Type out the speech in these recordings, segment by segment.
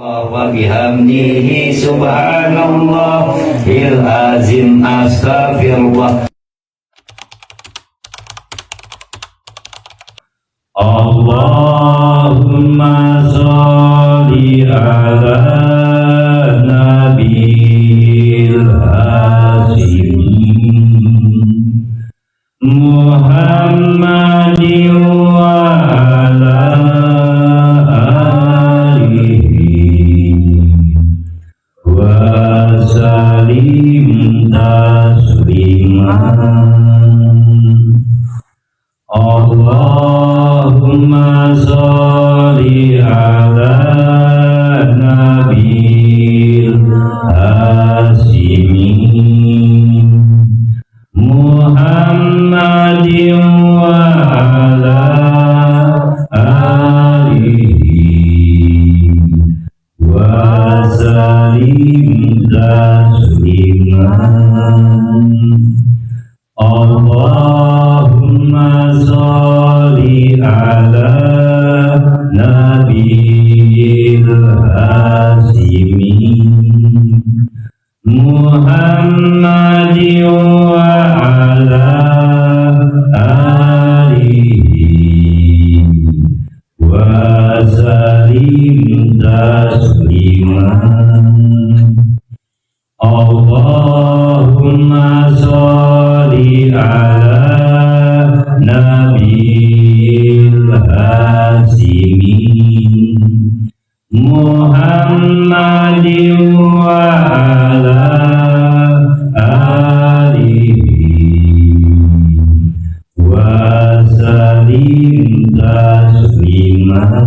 wa bihamdihi subhanallahil azim astaghfirullah. Allahumma sholli ala nabiyil hashim Muhammadin wa ala alihi wa salim tasliman. Allahumma sholli ala nabiyil hashim Muhammadin wa ala alihi wa salim tasliman. Allahumma sholli ala nabiyil hashimi Muhammadin wa ala alihi wa salim tasliman. Allahumma sholli ala nabiyil hashimi Muhammadin wa ala alihi wa salim tasliman.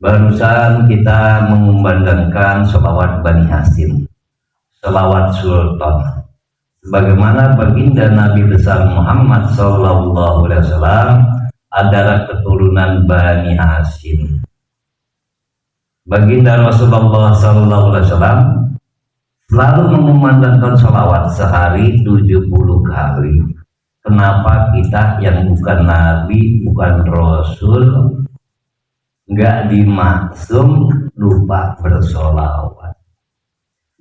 Barusan kita mengumandangkan sholawat Bani Hasyim, sholawat Sultan, sebagaimana baginda Nabi besar Muhammad Sallallahu Alaihi Wasallam adalah keturunan Bani Hasyim. Baginda Rasulullah Sallallahu Alaihi Wasallam selalu mengumandangkan sholawat sehari 70 kali. Kenapa kita yang bukan Nabi, bukan Rasul, nggak dimaksum lupa bersolawat?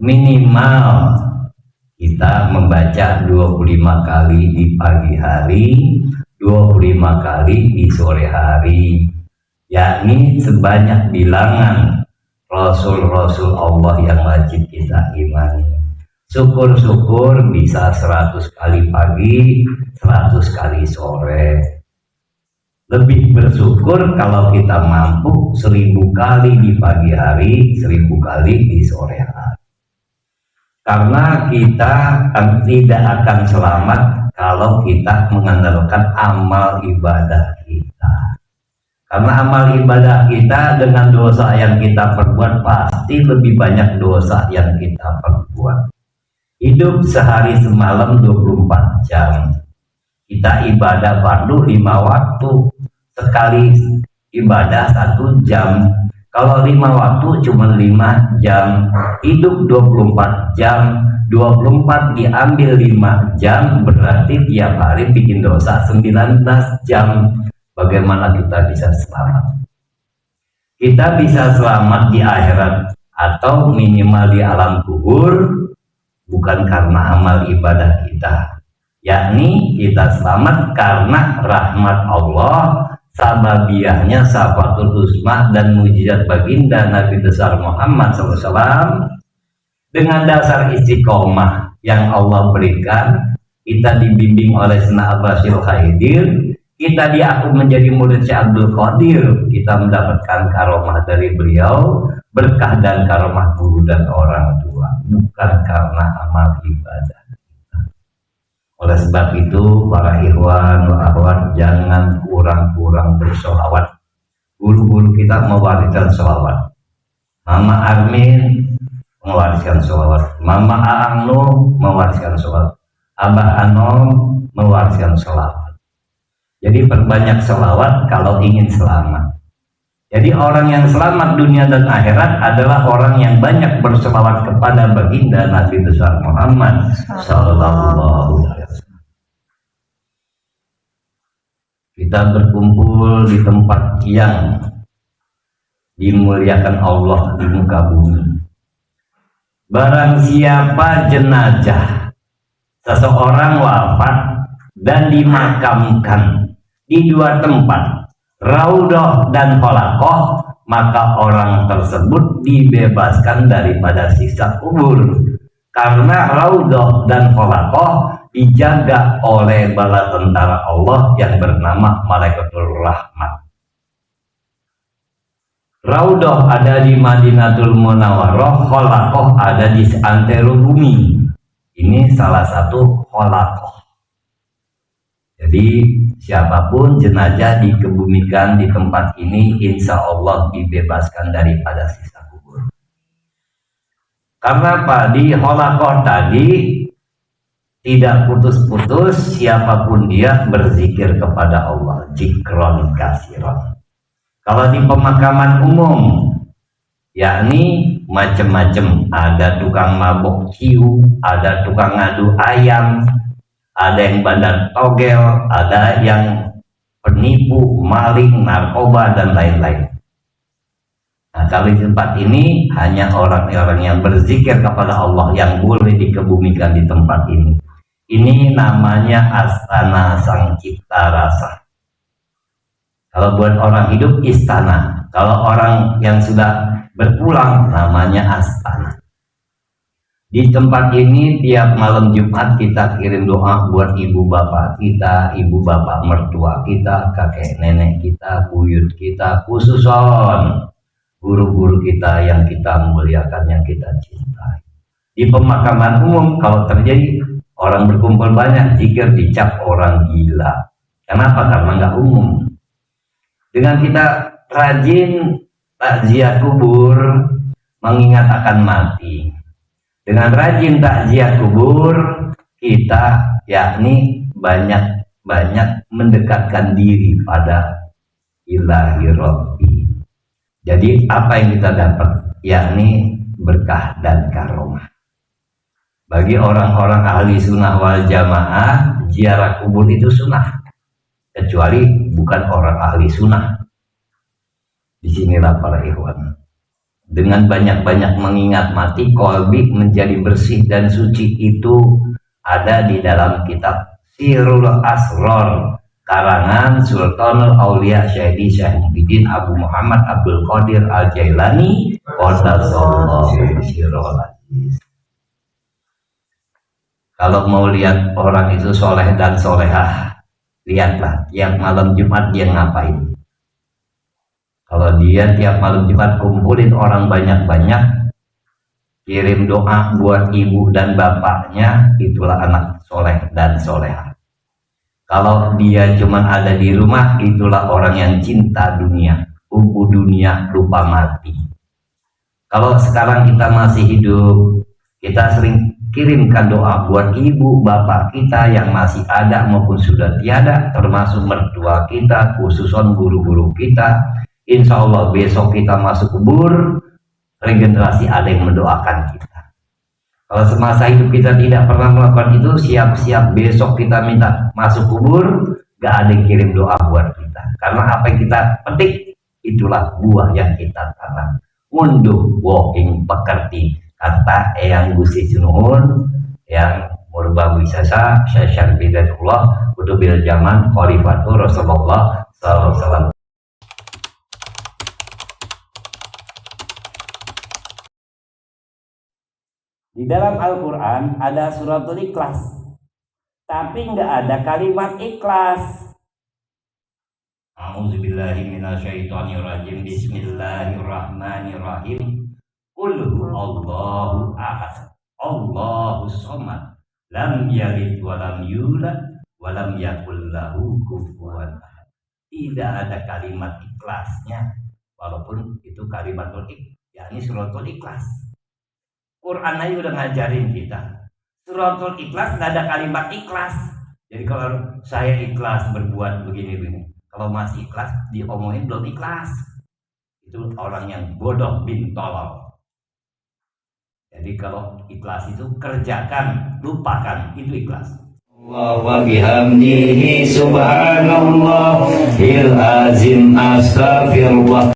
Minimal kita membaca 25 kali di pagi hari, 25 kali di sore hari, yakni sebanyak bilangan Rasul-Rasul Allah yang wajib kita imani. Syukur-syukur bisa 100 kali pagi, 100 kali sore. Lebih bersyukur kalau kita mampu 1000 kali di pagi hari, 1000 kali di sore hari. Karena kita tidak akan selamat kalau kita mengandalkan amal ibadah kita. Karena amal ibadah kita dengan dosa yang kita perbuat pasti lebih banyak dosa yang kita perbuat. Hidup sehari semalam 24 jam. Kita ibadah fardu 5 waktu. Sekali ibadah 1 jam. Kalau 5 waktu cuma 5 jam. Hidup 24 jam. 24 diambil 5 jam, berarti tiap hari bikin dosa 19 jam. Bagaimana kita bisa selamat? Kita bisa selamat di akhirat atau minimal di alam kubur bukan karena amal ibadah kita, yakni kita selamat karena rahmat Allah, sababiyahnya syafatul husna dan mujizat baginda Nabi besar Muhammad SAW. Dengan dasar istiqomah yang Allah berikan, kita dibimbing oleh Sayyidina Abasyir Khaidir, kita diaku menjadi murid Syekh Abdul Qadir, kita mendapatkan karomah dari beliau, berkah dan karomah guru dan orang tua, bukan karena amal ibadah. Oleh sebab itu, para ikhwan wa akhwat, jangan kurang-kurang bersolawat. Guru-guru kita mewariskan solawat. Mama Armin mewariskan solawat, Mama Aang Nuh mewariskan solawat, Abah Anom mewariskan solawat. Jadi perbanyak selawat kalau ingin selamat. Jadi orang yang selamat dunia dan akhirat adalah orang yang banyak berselawat kepada baginda Nabi besar Muhammad Sallallahu Alaihi Wasallam. Kita berkumpul di tempat yang dimuliakan Allah di muka bumi. Barang siapa jenazah seseorang wafat dan dimakamkan di dua tempat, Raudhah dan Halaqah, maka orang tersebut dibebaskan daripada siksa kubur. Karena Raudhah dan Halaqah dijaga oleh bala tentara Allah yang bernama Malaikatul Rahmat. Raudhah ada di Madinatul Munawwarah, Halaqah ada di seantero bumi. Ini salah satu Halaqah. Jadi siapapun jenazah dikebumikan di tempat ini, insya Allah dibebaskan daripada siksa kubur. Karena apa? Di Halaqah tadi tidak putus-putus, siapapun dia berzikir kepada Allah, zikron kasiron. Kalau di pemakaman umum, yakni macam-macam, ada tukang mabok ciu, ada tukang ngadu ayam, ada yang bandar togel, ada yang penipu, maling, narkoba, dan lain-lain. Nah, kalau di tempat ini hanya orang-orang yang berzikir kepada Allah yang boleh dikebumikan di tempat ini. Ini namanya Astana Sang Cipta Rasa. Kalau buat orang hidup istana, kalau orang yang sudah berpulang namanya astana. Di tempat ini tiap malam Jumat kita kirim doa buat ibu bapak kita, ibu bapak mertua kita, kakek nenek kita, buyut kita, khususon guru-guru kita yang kita muliakan, yang kita cintai. Di pemakaman umum kalau terjadi orang berkumpul banyak, zikir dicap orang gila. Kenapa? Karena nggak umum. Dengan kita rajin takziah kubur, mengingat akan mati. Dengan rajin takziah kubur, kita yakni banyak mendekatkan diri pada Ilahi Rabbi. Jadi apa yang kita dapat? Yakni berkah dan karomah. Bagi orang-orang ahli sunnah wal jamaah, ziarah kubur itu sunnah. Kecuali bukan orang ahli sunnah. Disinilah para ikhwan, dengan banyak-banyak mengingat mati, kolbi menjadi bersih dan suci. Itu ada di dalam kitab Sirul Asror karangan Sultanul Aulia Syahidi Syekh Muhyiddin Abu Muhammad Abdul Qadir Al-Jailani Qaddasallahu sirrul aziz. Kalau mau lihat orang itu soleh dan solehah, lihatlah tiap malam Jumat dia ngapain. Kalau dia tiap malam Jumat kumpulin orang banyak-banyak, kirim doa buat ibu dan bapaknya, itulah anak soleh dan solehah. Kalau dia cuma ada di rumah, itulah orang yang cinta dunia, hubu dunia, lupa mati. Kalau sekarang kita masih hidup, kita sering kirimkan doa buat ibu bapak kita yang masih ada maupun sudah tiada, termasuk mertua kita, khususon guru-guru kita. Insya Allah besok kita masuk kubur, regenerasi ada yang mendoakan kita. Kalau semasa hidup kita tidak pernah melakukan itu, siap-siap besok kita minta masuk kubur, gak ada yang kirim doa buat kita. Karena apa yang kita petik, itulah buah yang kita tanam. Munduh walking pekerti, kata Eyang Gusti Sinuhun, yang murba wisasa, syaisyar bidatullah, kutubil zaman, khalifatul Rasulullah SAW. Di dalam Al-Quran ada suratul ikhlas, tapi nggak ada kalimat ikhlas. A'udzubillahi minasyaitonirrajim. Bismillahirrahmanirrahim. Qul huwallahu ahad, Allahus samad, lam yalid wa lam yulad wa lam yakul lahu kufuwan ahad. Tidak ada kalimat ikhlasnya, walaupun itu kalimatul ikhlas, yakni suratul ikhlas. Quran aja udah ngajarin kita suratul ikhlas, nggak ada kalimat ikhlas. Jadi kalau saya ikhlas berbuat begini-begini, kalau masih ikhlas diomongin belum ikhlas, itu orang yang bodoh bin tolol. Jadi kalau ikhlas itu kerjakan, lupakan, itu ikhlas. Wa bihamdihi subhanallahil azim astaghfirullah.